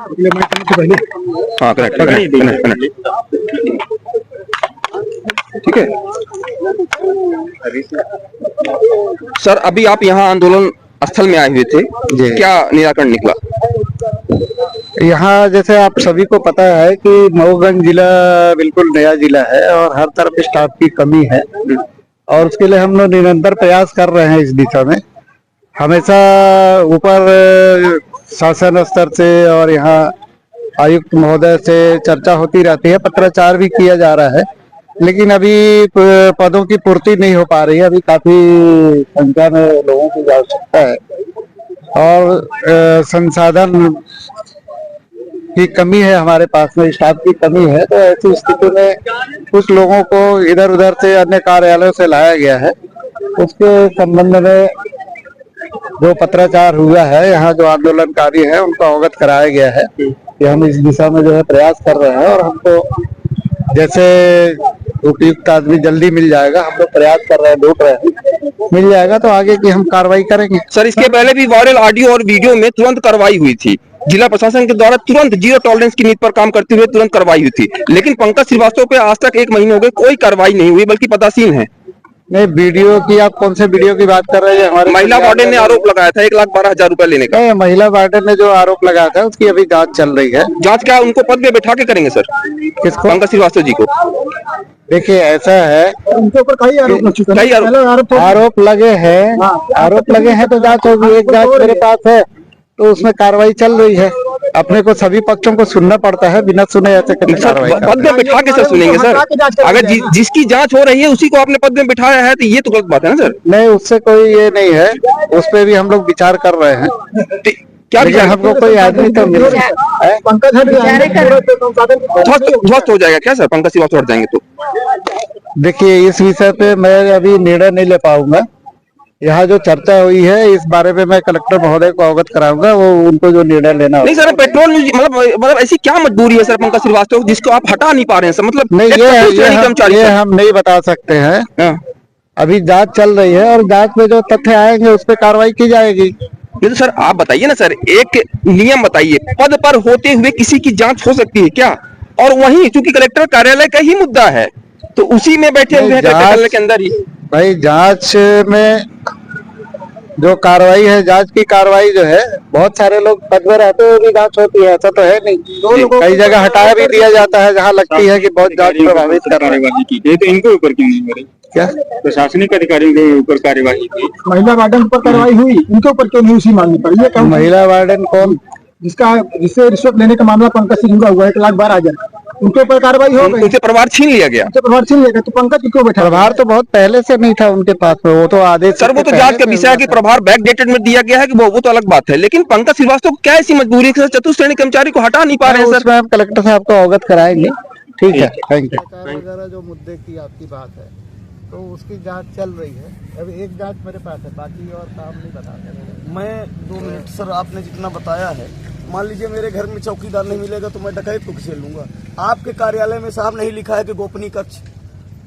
हाँ कनेक्ट ठीक है सर। अभी आप यहाँ आंदोलन स्थल में आए हुए थे, क्या निराकरण निकला? यहाँ जैसे आप सभी को पता है कि मऊगंज जिला बिल्कुल नया जिला है और हर तरफ स्टाफ की कमी है, और उसके लिए हम लोग निरंतर प्रयास कर रहे हैं इस दिशा में। हमेशा ऊपर शासन स्तर से और यहाँ आयुक्त महोदय से चर्चा होती रहती है, पत्राचार भी किया जा रहा है, लेकिन अभी पदों की पूर्ति नहीं हो पा रही है। अभी काफी संख्या में लोगों की आवश्यकता है और संसाधन की कमी है, हमारे पास में स्टाफ की कमी है। तो ऐसी स्थिति में कुछ लोगों को इधर उधर से अन्य कार्यालयों से लाया गया है। उसके संबंध में जो पत्राचार हुआ है, यहाँ जो आंदोलनकारी हैं उनको अवगत कराया गया है कि हम इस दिशा में जो है प्रयास कर रहे हैं और हमको जैसे उपयुक्त आदमी जल्दी मिल जाएगा, हम लोग प्रयास कर रहे हैं, ढूंढ रहे हैं, मिल जाएगा तो आगे की हम कार्रवाई करेंगे। सर इसके पहले भी वायरल ऑडियो और वीडियो में तुरंत कार्रवाई हुई थी, जिला प्रशासन के द्वारा तुरंत जीरो टॉलरेंस की नीति पर काम करते हुए तुरंत कार्रवाई हुई थी, लेकिन पंकज श्रीवास्तव पे आज तक 1 महीने हो गए कोई कार्रवाई नहीं हुई, बल्कि पदासीन है। नहीं, वीडियो की आप कौन से वीडियो की बात कर रहे हैं? हमारे महिला वार्डन ने आरोप लगाया था 1,12,000 रुपए लेने का। नहीं, महिला वार्डन ने जो आरोप लगाया था उसकी अभी जांच चल रही है। जांच क्या उनको पद में बैठा के करेंगे सर? किसको? पंकज श्रीवास्तव जी को। देखिए ऐसा है, उनके ऊपर कई आरोप लगे हैं, आरोप लगे हैं तो जांच होगी। एक जांच मेरे पास है तो उसमें कार्रवाई चल रही है। अपने को सभी पक्षों को सुनना पड़ता है, बिना सुने ऐसे कार्रवाई पद में बिठा के सर सुनेंगे सर? अगर जिसकी जांच हो रही है उसी को आपने पद में बिठाया है तो ये तो गलत बात है ना सर? नहीं, उससे कोई ये नहीं है, उस पर भी हम लोग विचार कर रहे हैं। क्या हमको कोई आदमी तो मिल रहा है? पंकज ध्वस्त हो जाएगा क्या सर पंकज श्रीवास्तव हट जाएंगे तो? देखिए इस विषय पे मैं अभी निर्णय नहीं ले पाऊंगा। यहाँ जो चर्चा हुई है इस बारे में मैं कलेक्टर महोदय को अवगत कराऊंगा, वो उनको जो निर्णय लेना। नहीं सर, पेट्रोल मतलब ऐसी क्या मजबूरी है सर पंकज श्रीवास्तव जिसको आप हटा नहीं पा रहे हैं सर? मतलब नहीं, ये हम नहीं बता सकते हैं। अभी जांच चल रही है और जांच में जो तथ्य आएंगे उस पर कार्रवाई की जाएगी। ये तो सर आप बताइए ना सर, एक नियम बताइए, पद पर होते हुए किसी की जांच हो सकती है क्या? और वहीं चूंकि कलेक्टर कार्यालय का ही मुद्दा है तो उसी में बैठे हुए हैं कार्यालय के अंदर ही। भाई जांच में जो कार्रवाई है, जांच की कार्रवाई जो है, बहुत सारे लोग पद में रहते हुए भी जांच होती है, ऐसा तो है नहीं। कई जगह हटा भी दिया जाता है जहां लगती है कि बहुत जांच प्रभावित कर रही है। तो इनके ऊपर क्यों नहीं हो रही? क्या प्रशासनिक अधिकारियों के ऊपर कार्यवाही की? महिला वार्डन पर कार्रवाई हुई, इनके ऊपर क्यों नहीं उसी मामले पर? ये महिला वार्डन कौन? जिससे रिश्वत लेने का मामला पंकज से जुड़ा हुआ है, 1,12,000, उनके ऊपर कार्रवाई हो गई। उनसे प्रभार छीन लिया गया। प्रभार छीन लिया गया तो पंकज क्यों बैठा? प्रभार तो बहुत पहले से नहीं था उनके पास में, वो तो आदेश सर वो तो जांच का विषय है कि प्रभार बैक डेटेड में दिया गया है कि वो तो अलग बात है, लेकिन पंकज श्रीवास्तव को क्या ऐसी मजबूरी है चतुर्श्रेणी कर्मचारी को हटा नहीं पा रहे हैं सर? हम कलेक्टर साहब को अवगत कराएंगे। ठीक है, थैंक यू। वगैरह जो मुद्दे की आपकी बात है तो उसकी जांच चल रही है। अभी एक जांच मेरे पास है, बाकी और काम नहीं बताते। मैं 2 मिनट सर, आपने जितना बताया है, मान लीजिए मेरे घर में चौकीदार नहीं मिलेगा तो मैं डकैत को किसे लूंगा? आपके कार्यालय में साहब नहीं लिखा है कि गोपनीय कक्ष,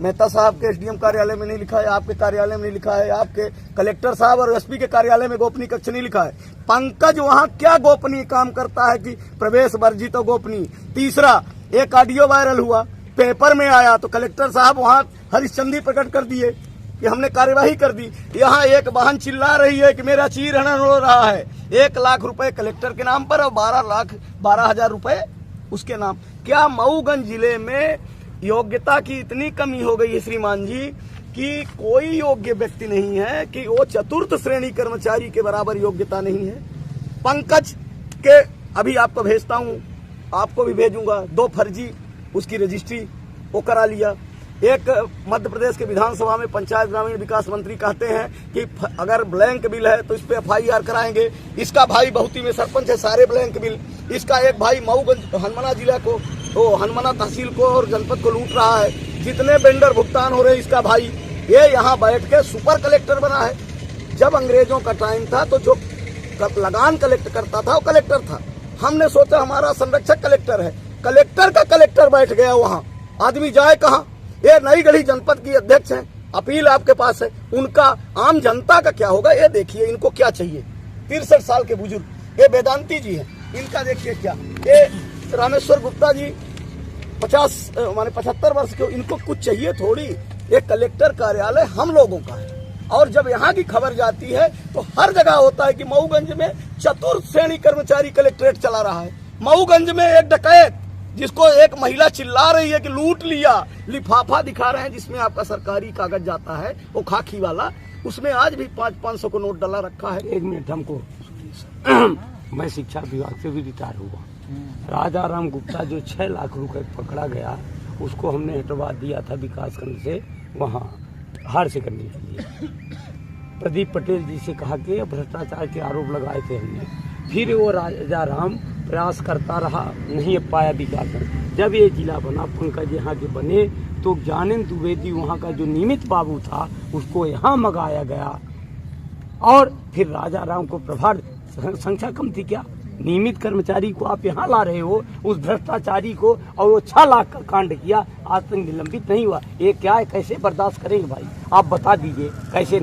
मेहता साहब के एसडीएम कार्यालय में नहीं लिखा है, आपके कार्यालय में नहीं लिखा है, आपके कलेक्टर साहब और एसपी के कार्यालय में गोपनीय कक्ष नहीं लिखा है। पंकज वहां क्या गोपनीय काम करता है कि प्रवेश वर्जित और गोपनीय? तीसरा, एक ऑडियो वायरल हुआ, पेपर में आया तो कलेक्टर साहब वहां हरिश्चंदी प्रकट कर दिए कि हमने कार्यवाही कर दी। यहाँ एक वाहन चिल्ला रही है कि मेरा चीरहरण हो रहा है, 1 लाख रुपए कलेक्टर के नाम पर और 12,00,000 रुपए उसके नाम। क्या मऊगंज जिले में योग्यता की इतनी कमी हो गई है श्रीमान जी कि कोई योग्य व्यक्ति नहीं है, कि वो चतुर्थ श्रेणी कर्मचारी के बराबर योग्यता नहीं है? पंकज के अभी आपको भेजता हूँ, आपको भी भेजूंगा, 2 फर्जी उसकी रजिस्ट्री वो करा लिया। एक मध्य प्रदेश के विधानसभा में पंचायत ग्रामीण विकास मंत्री कहते हैं कि अगर ब्लैंक बिल है तो इस पे FIR कराएंगे। इसका भाई बहुती में सरपंच है, सारे ब्लैंक बिल। इसका एक भाई मऊगंज हनुमाना जिला को, तो हनुमाना तहसील को और जनपद को लूट रहा है। जितने वेंडर भुगतान हो रहे हैं इसका भाई, ये यहाँ बैठ के सुपर कलेक्टर बना है। जब अंग्रेजों का टाइम था तो जो लगान कलेक्ट करता था वो कलेक्टर था। हमने सोचा हमारा संरक्षक कलेक्टर है, कलेक्टर का कलेक्टर बैठ गया वहाँ। आदमी जाए कहाँ? ये नई गढ़ी जनपद की अध्यक्ष हैं, अपील आपके पास है, उनका आम जनता का क्या होगा ये देखिए। इनको क्या चाहिए? 63 साल के बुजुर्ग, ये वेदांती जी हैं, इनका देखिए क्या, ये रामेश्वर गुप्ता जी 75 वर्ष के, इनको कुछ चाहिए थोड़ी। ये कलेक्टर कार्यालय हम लोगों का है, और जब यहाँ की खबर जाती है तो हर जगह होता है कि मऊगंज में चतुर्थ श्रेणी कर्मचारी कलेक्ट्रेट चला रहा है। मऊगंज में एक डकैत, जिसको एक महिला चिल्ला रही है कि लूट लिया, लिफाफा दिखा रहे हैं जिसमें आपका सरकारी कागज जाता है, वो खाकी वाला, उसमें आज भी 500 को नोट डला रखा है। एक मिनट हमको मैं शिक्षा विभाग से भी रिटायर हुआ। राजा राम गुप्ता जो 6 लाख रुपए पकड़ा गया, उसको हमने हटवा दिया था विकासखंड से, वहाँ हार से करने के लिए। प्रदीप पटेल जी से कहा कि भ्रष्टाचार के आरोप लगाए थे हमने। फिर वो राजा राम प्रयास करता रहा, नहीं पाया विकासखंड। जब ये जिला बना, पंकज यहाँ के बने, तो ज्ञानेंद्र द्विवेदी वहाँ का जो नियमित बाबू था उसको यहाँ मंगाया गया। और फिर राजा राम को प्रभार, संख्या कम थी क्या, नियमित कर्मचारी को आप यहाँ ला रहे हो, उस भ्रष्टाचारी को, और वो 6 लाख का कांड किया, आज तक निलंबित नहीं हुआ। ये क्या है, कैसे बर्दाश्त करेंगे भाई, आप बता दीजिए कैसे,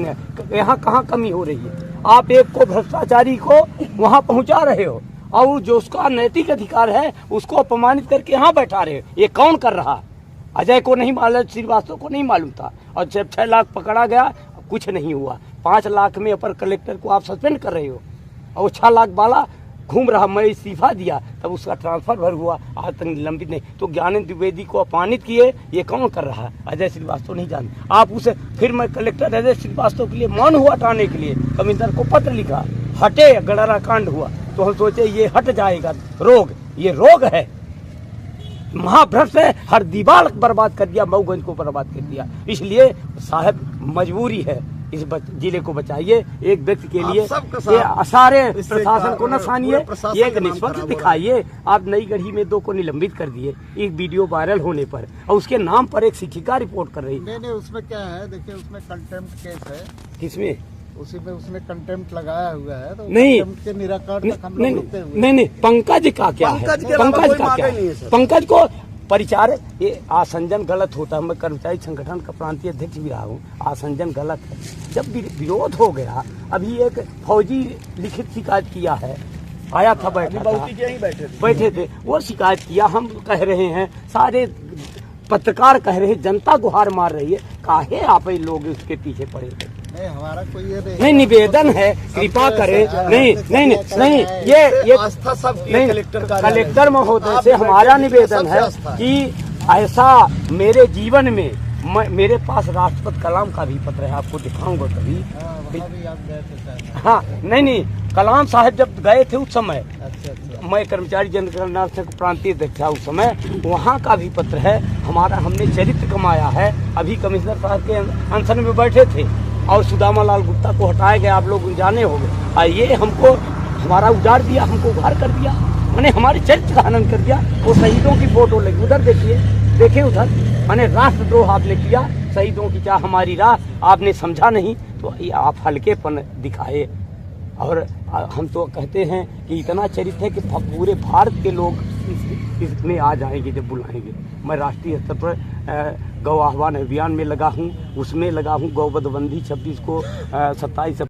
यहाँ कहाँ कमी हो रही है। आप एक को भ्रष्टाचारी को वहाँ पहुँचा रहे हो, और जो उसका नैतिक अधिकार है उसको अपमानित करके यहाँ बैठा रहे हो। ये कौन कर रहा? अजय को नहीं मालूम, श्रीवास्तव को नहीं मालूम था, और जब 6 लाख पकड़ा गया कुछ नहीं हुआ। 5 लाख में अपर कलेक्टर को आप सस्पेंड कर रहे हो, और 6 लाख वाला घूम रहा। मैं इस्तीफा दिया तब उसका ट्रांसफर भर हुआ, आज तक निलंबित नहीं। तो ज्ञानेंद्र द्विवेदी को अपमानित किए, ये कौन कर रहा है? अजय श्रीवास्तव नहीं जानते आप उसे। फिर मैं कलेक्टर अजय श्रीवास्तव के लिए मौन हुआ हटाने के लिए, कमिश्नर को पत्र लिखा, हटे, गड़रा कांड हुआ, तो हम सोचे ये हट जाएगा रोग, ये रोग है, महाभ्रष्ट है, हर दीवार बर्बाद कर दिया, मऊगंज को बर्बाद कर दिया। इसलिए साहब मजबूरी है, इस जिले को बचाइए। एक व्यक्ति के लिए ये सारे प्रशासन को न सानिए, एक निष्पक्ष दिखाइए। आप नई गढ़ी में 2 को निलंबित कर दिए एक वीडियो वायरल होने पर, और उसके नाम पर एक शिक्षिका रिपोर्ट कर रही। नहीं, उसमें क्या है, देखिए उसमें कंटेम्प्ट केस है, किसमें? उसी में उसमें कंटेम्प्ट लगाया हुआ है, तो नहीं, कंटेम्प्ट के निराकरण तक हम लोग रुकते हुए। नहीं, पंकज का क्या है? पंकज का क्या है? पंकज को परिचार, ये आसंजन गलत होता है। मैं कर्मचारी संगठन का प्रांतीय अध्यक्ष भी रहा हूँ, आसंजन गलत है। जब विरोध हो गया, अभी एक फौजी लिखित शिकायत किया है, आया था, बैठे थे, वो शिकायत किया। हम कह रहे हैं, सारे पत्रकार कह रहे हैं, जनता गुहार मार रही है, काहे आप लोग उसके पीछे पड़े थे? नहीं, हमारा कोई ये नहीं, निवेदन है, कृपा करें। नहीं, ये आस्था सब नहीं, कलेक्टर महोदय से हमारा निवेदन है कि ऐसा मेरे जीवन में, मेरे पास राष्ट्रपति कलाम का भी पत्र है, आपको दिखाऊंगा कभी। हाँ, नहीं, कलाम साहब जब गए थे उस समय, मैं कर्मचारी जनगणना से प्रांतीय अध्यक्ष था उस समय, वहाँ का भी पत्र है हमारा। हमने चरित्र कमाया है। अभी कमिश्नर साहब के अनशन में बैठे थे और सुदामा लाल गुप्ता को हटाया गया, आप लोग जाने होंगे, और ये हमको हमारा उजाड़ दिया, हमको उघार कर दिया, मैंने हमारे चरित्र का हनन कर दिया। वो शहीदों की फोटो लगी, उधर देखिए उधर, मैंने राष्ट्रद्रोह आपने किया, शहीदों की चाह हमारी राह आपने समझा नहीं, तो ये आप हल्केपन दिखाए। और हम तो कहते हैं कि इतना चरित्र है कि पूरे भारत के लोग इसमें आ जाएंगे जब बुलाएंगे। मैं राष्ट्रीय स्तर पर गौ आह्वान अभियान में लगा हूँ, उसमें लगा हूँ, गौवध बंदी 26 को 27